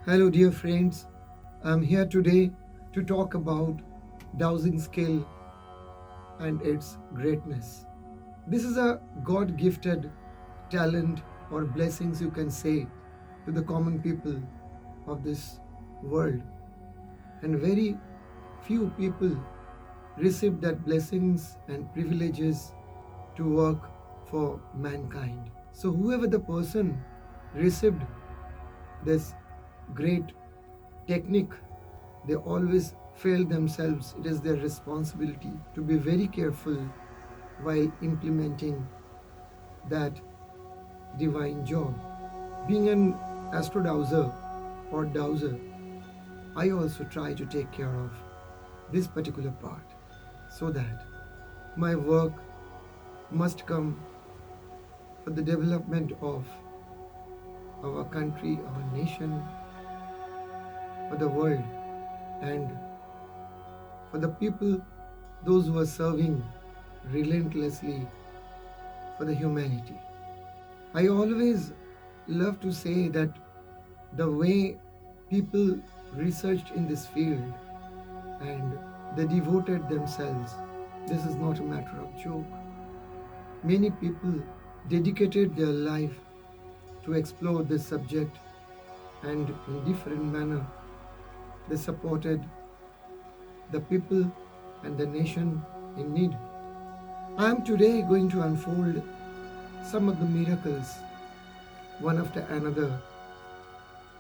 Hello, dear friends. I'm here today to talk about dowsing skill and its greatness. This is a God gifted talent or blessings, you can say, to the common people of this world. And very few people receive that blessings and privileges to work for mankind. So, whoever the person received this great technique, they always fail themselves. It is their responsibility to be very careful while implementing that divine job. Being an astro-dowser or dowser, I also try to take care of this particular part so that my work must come for the development of our country, our nation, for the world, and for the people, those who are serving relentlessly for the humanity. I always love to say that the way people researched in this field and they devoted themselves, this is not a matter of joke. Many people dedicated their life to explore this subject, and in different manner they supported the people and the nation in need. I am today going to unfold some of the miracles, one after another,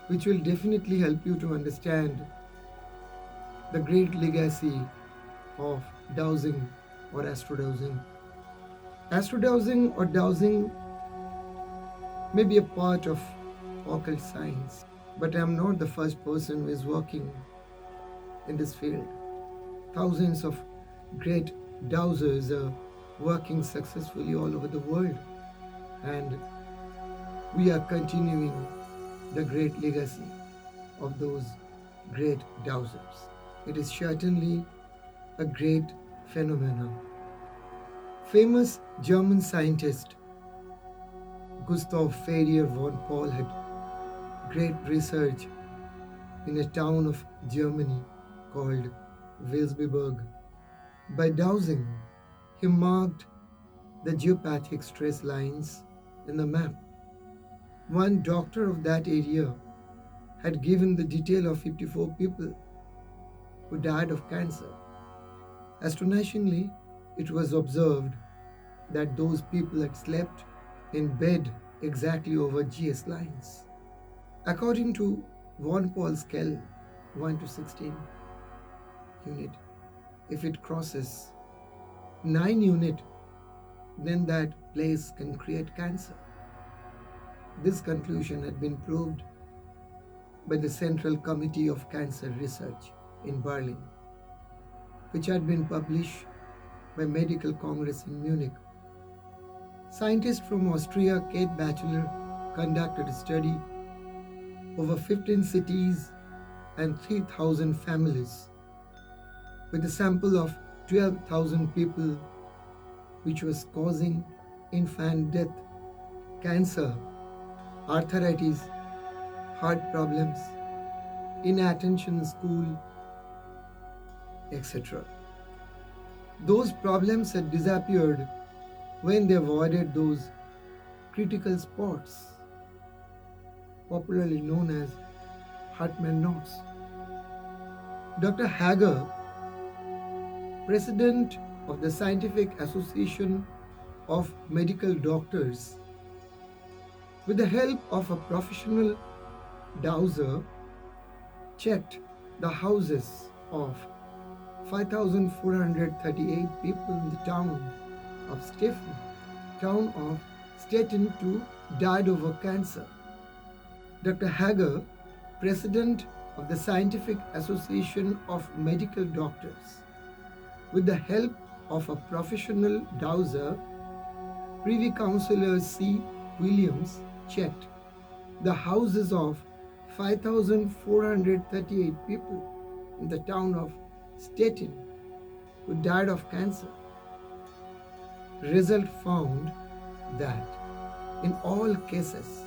which will definitely help you to understand the great legacy of dowsing or astro-dowsing. Astro-dowsing or dowsing may be a part of occult science, but I am not the first person who is working in this field. Thousands of great dowsers are working successfully all over the world, and we are continuing the great legacy of those great dowsers. It is certainly a great phenomenon. Famous German scientist Gustav Ferrier von Paul had great research in a town of Germany called Wilsberg. By dowsing, he marked the geopathic stress lines in the map. One doctor of that area had given the detail of 54 people who died of cancer. Astonishingly, it was observed that those people had slept in bed exactly over GS lines. According to von Paul's scale 1 to 16 unit, if it crosses 9 unit, then that place can create cancer. This conclusion had been proved by the Central Committee of Cancer Research in Berlin, which had been published by Medical Congress in Munich. Scientists from Austria, Kate Batchelor, conducted a study over 15 cities and 3,000 families with a sample of 12,000 people, which was causing infant death, cancer, arthritis, heart problems, inattention in school, etc. Those problems had disappeared when they avoided those critical spots, popularly known as Hartmann knots. Dr. Hager, president of the Scientific Association of Medical Doctors, with the help of a professional dowser, checked the houses of 5,438 people in the town of Stettin who died of cancer. Dr. Hager, president of the Scientific Association of Medical Doctors, with the help of a professional dowser, Privy Councillor C. Williams checked the houses of 5,438 people in the town of Stettin who died of cancer. Result found that in all cases,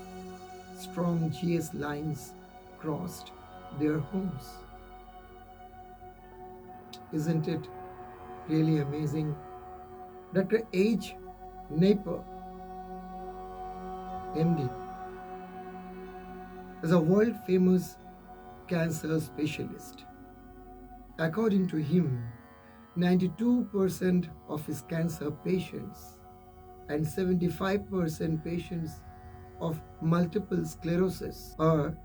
strong GS lines crossed their homes. Isn't it really amazing? Dr. H. Napier, MD, is a world famous cancer specialist. According to him, 92% of his cancer patients and 75% patients of multiple sclerosis are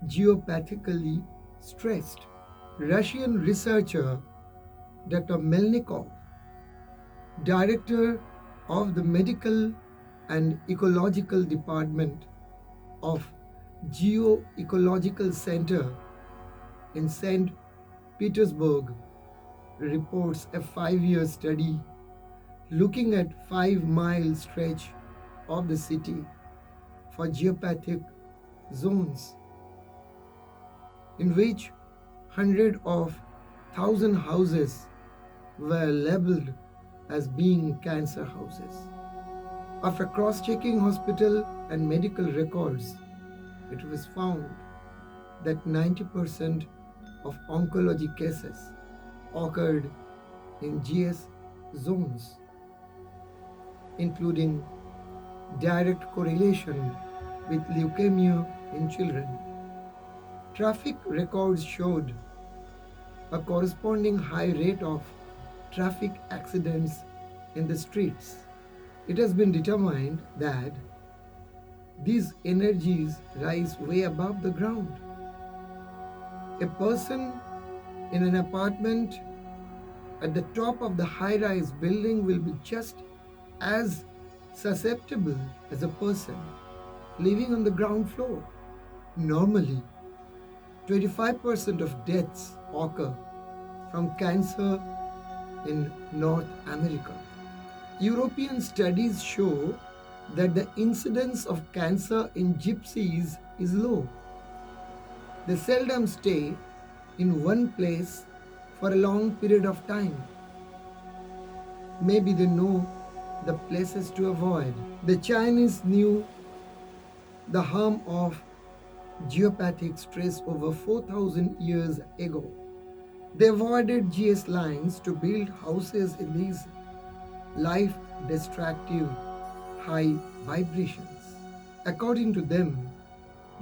geopathically stressed. Russian researcher Dr. Melnikov, director of the Medical and Ecological Department of Geo-Ecological Center in St. Petersburg, reports a 5-year study looking at 5-mile stretch of the city for geopathic zones in which hundreds of thousand houses were labeled as being cancer houses. After cross-checking hospital and medical records, it was found that 90% of oncology cases occurred in GS zones, including direct correlation with leukemia in children. Traffic records showed a corresponding high rate of traffic accidents in the streets. It has been determined that these energies rise way above the ground. A person in an apartment at the top of the high-rise building will be just as susceptible as a person living on the ground floor. Normally, 25% of deaths occur from cancer in North America. European studies show that the incidence of cancer in gypsies is low. They seldom stay in one place for a long period of time. Maybe they know the places to avoid. The Chinese knew the harm of geopathic stress over 4,000 years ago. They avoided GS lines to build houses in these life-destructive high vibrations. According to them,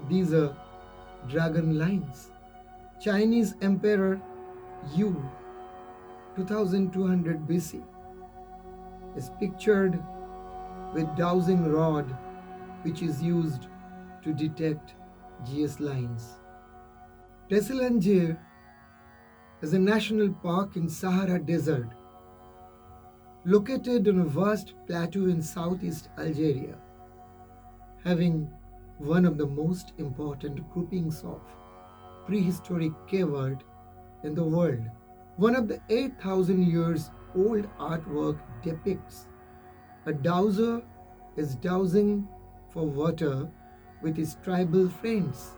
these are dragon lines. Chinese Emperor Yu, 2200 BC, is pictured with dowsing rod, which is used to detect GS lines. Tesselange is a national park in Sahara Desert, located on a vast plateau in southeast Algeria, having one of the most important groupings of prehistoric cave art in the world. One of the 8,000 years old artwork depicts a dowser is dowsing for water with his tribal friends.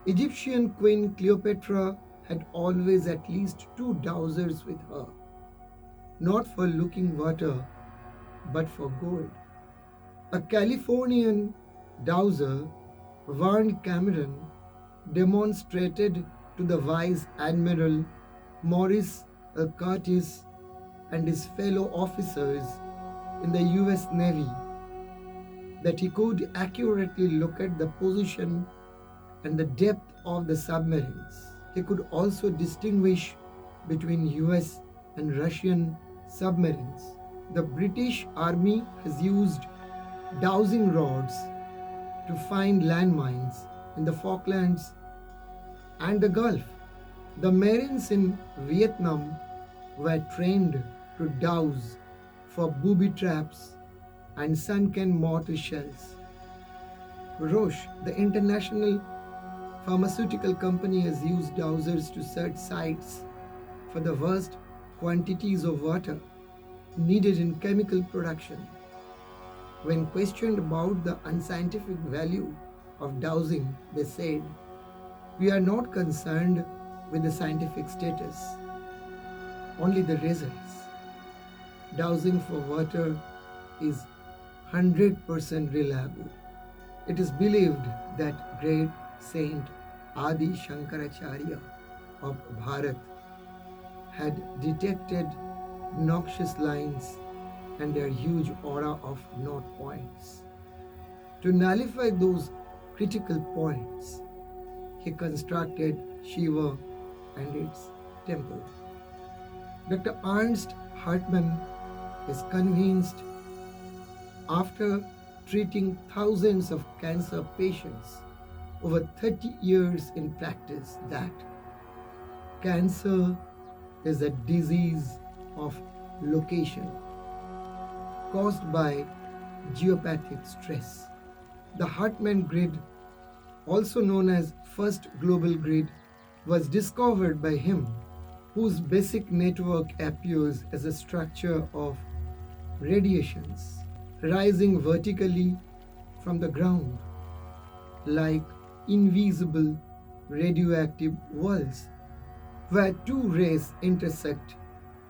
Egyptian Queen Cleopatra had always at least 2 dowsers with her, not for looking water, but for gold. A Californian dowser, Warren Cameron, demonstrated to the Vice Admiral Maurice Curtis and his fellow officers in the US Navy that he could accurately locate the position and the depth of the submarines. He could also distinguish between US and Russian submarines. The British Army has used dowsing rods to find landmines in the Falklands and the Gulf. The Marines in Vietnam were trained to douse for booby traps and sunken mortar shells. Roche, the international pharmaceutical company, has used dowsers to search sites for the vast quantities of water needed in chemical production. When questioned about the unscientific value of dowsing, they said, "We are not concerned with the scientific status, only the results. Dowsing for water is 100% reliable." It is believed that great Saint Adi Shankaracharya of Bharat had detected noxious lines and their huge aura of north points. To nullify those critical points, he constructed Shiva and its temple. Dr. Ernst Hartmann is convinced, after treating thousands of cancer patients over 30 years in practice, that cancer is a disease of location caused by geopathic stress. The Hartmann grid, also known as first global grid, was discovered by him, whose basic network appears as a structure of radiations rising vertically from the ground, like invisible radioactive walls. Where two rays intersect,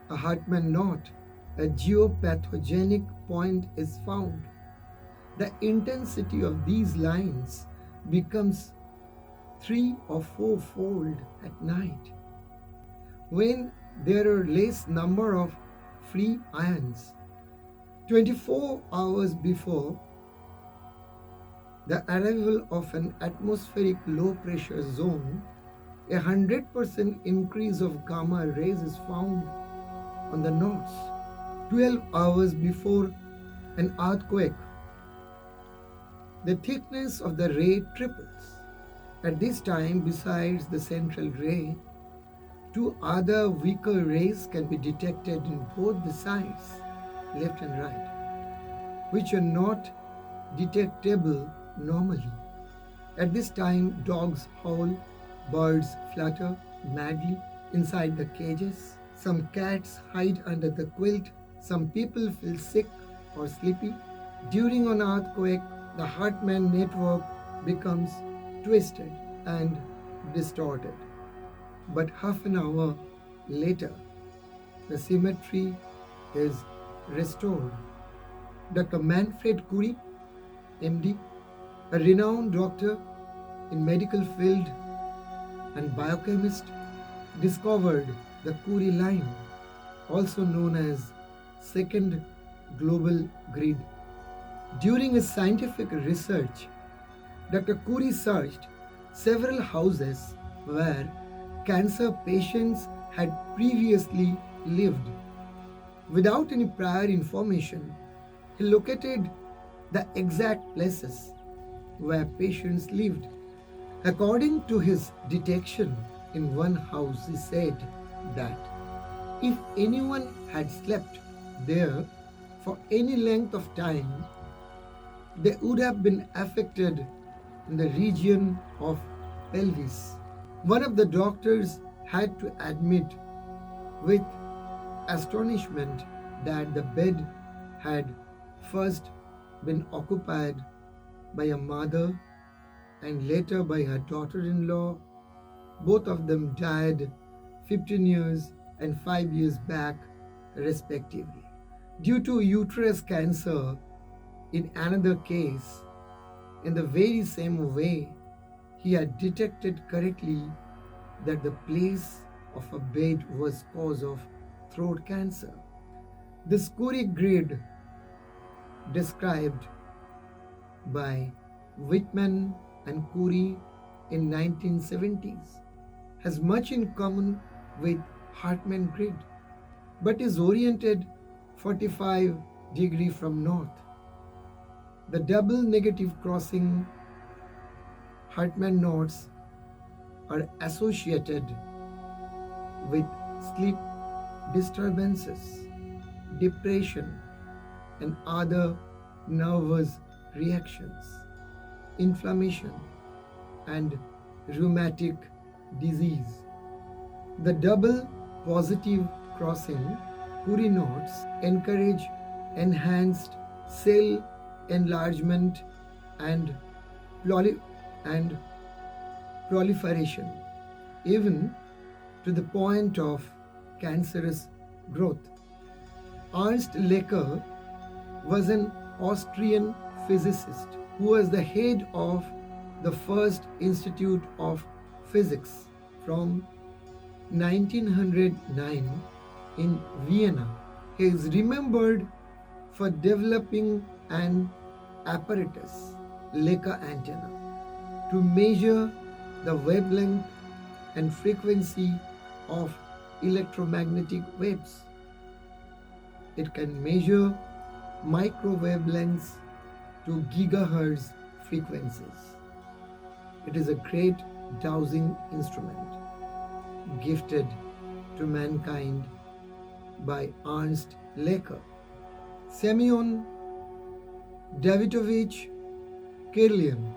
a Hartmann knot, a geopathogenic point is found. The intensity of these lines becomes 3 or 4-fold at night, when there are less number of free ions. 24 hours before the arrival of an atmospheric low pressure zone, 100% increase of gamma rays is found on the knots. 12 hours before an earthquake, the thickness of the ray triples. At this time, besides the central ray, two other weaker rays can be detected in both the sides, left and right, which are not detectable normally. At this time, dogs howl, birds flutter madly inside the cages, some cats hide under the quilt, some people feel sick or sleepy. During an earthquake, the Hartmann network becomes twisted and distorted. But half an hour later, the symmetry is restored. Dr. Manfred Curie, MD, a renowned doctor in medical field and biochemist, discovered the Curie line, also known as second global grid. During his scientific research, Dr. Curie searched several houses where cancer patients had previously lived. Without any prior information, he located the exact places where patients lived. According to his detection in one house, he said that if anyone had slept there for any length of time, they would have been affected in the region of pelvis. One of the doctors had to admit with astonishment that the bed had first been occupied by a mother and later by her daughter-in-law. Both of them died 15 years and 5 years back, respectively. Due to uterus cancer in another case, in the very same way, he had detected correctly that the place of a bed was cause of throat cancer. This Curie grid, described by Whitman and Curie in 1970s, has much in common with Hartmann grid, but is oriented 45 degrees from north. The double negative crossing Hartmann knots are associated with sleep disturbances, depression, and other nervous reactions, inflammation, and rheumatic disease. The double positive crossing Curie knots encourage enhanced cell enlargement and proliferation, even to the point of cancerous growth. Ernst Lecker was an Austrian physicist who was the head of the first Institute of physics from 1909 in Vienna. He is remembered for developing an apparatus, Leica antenna, to measure the wavelength and frequency of electromagnetic waves. It can measure microwave lengths to gigahertz frequencies. It is a great dowsing instrument gifted to mankind by Ernst Leica. Semyon Davidovich Kirlian,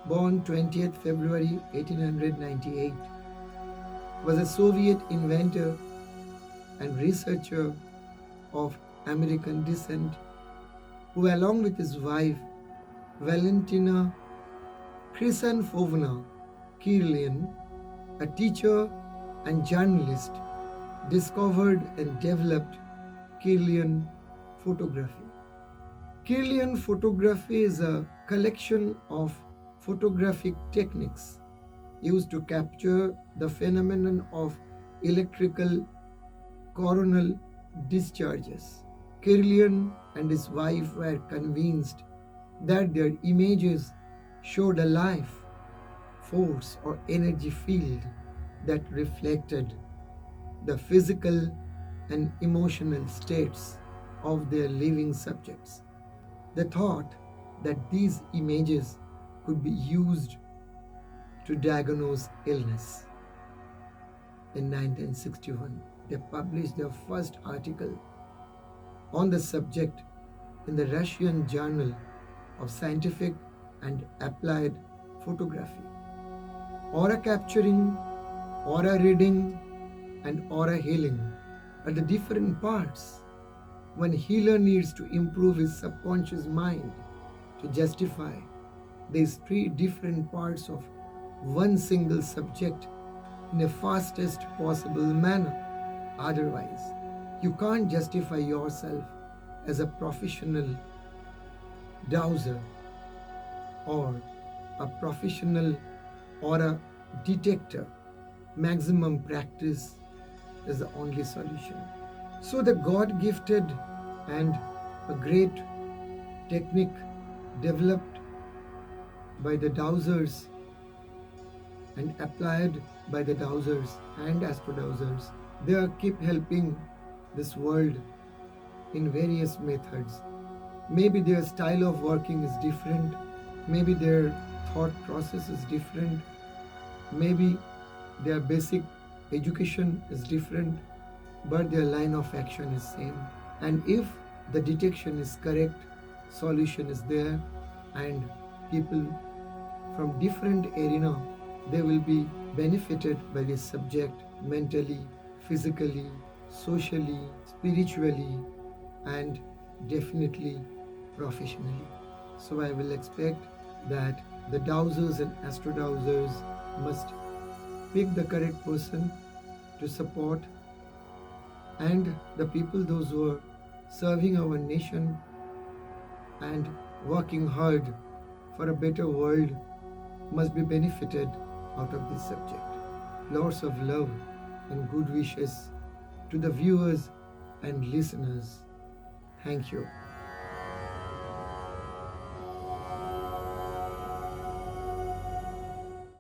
born 20th February 1898, was a Soviet inventor and researcher of American descent who, along with his wife Valentina Chrysanfovna Kirlian, a teacher and journalist, discovered and developed Kirlian photography. Kirlian photography is a collection of photographic techniques used to capture the phenomenon of electrical coronal discharges. Kirlian and his wife were convinced that their images showed a life, force, or energy field that reflected the physical and emotional states of their living subjects. They thought that these images could be used to diagnose illness. In 1961, they published their first article on the subject in the Russian Journal of Scientific and Applied Photography. Aura capturing, aura reading, and aura healing are the different parts when healer needs to improve his subconscious mind to justify these three different parts of one single subject in the fastest possible manner. Otherwise, you can't justify yourself as a professional dowser or a professional aura detector. Maximum practice is the only solution. So the God-gifted and a great technique developed by the dowsers and applied by the dowsers and astro-dowsers, they keep helping this world in various methods. Maybe their style of working is different, maybe their thought process is different, maybe their basic education is different, but their line of action is same. And if the detection is correct, solution is there, and people from different arena, they will be benefited by this subject mentally, physically, socially, spiritually, and definitely professionally. So I will expect that the dowsers and astro-dowsers must pick the correct person to support, and the people, those who are serving our nation and working hard for a better world, must be benefited out of this subject. Lots of love and good wishes to the viewers and listeners. Thank you.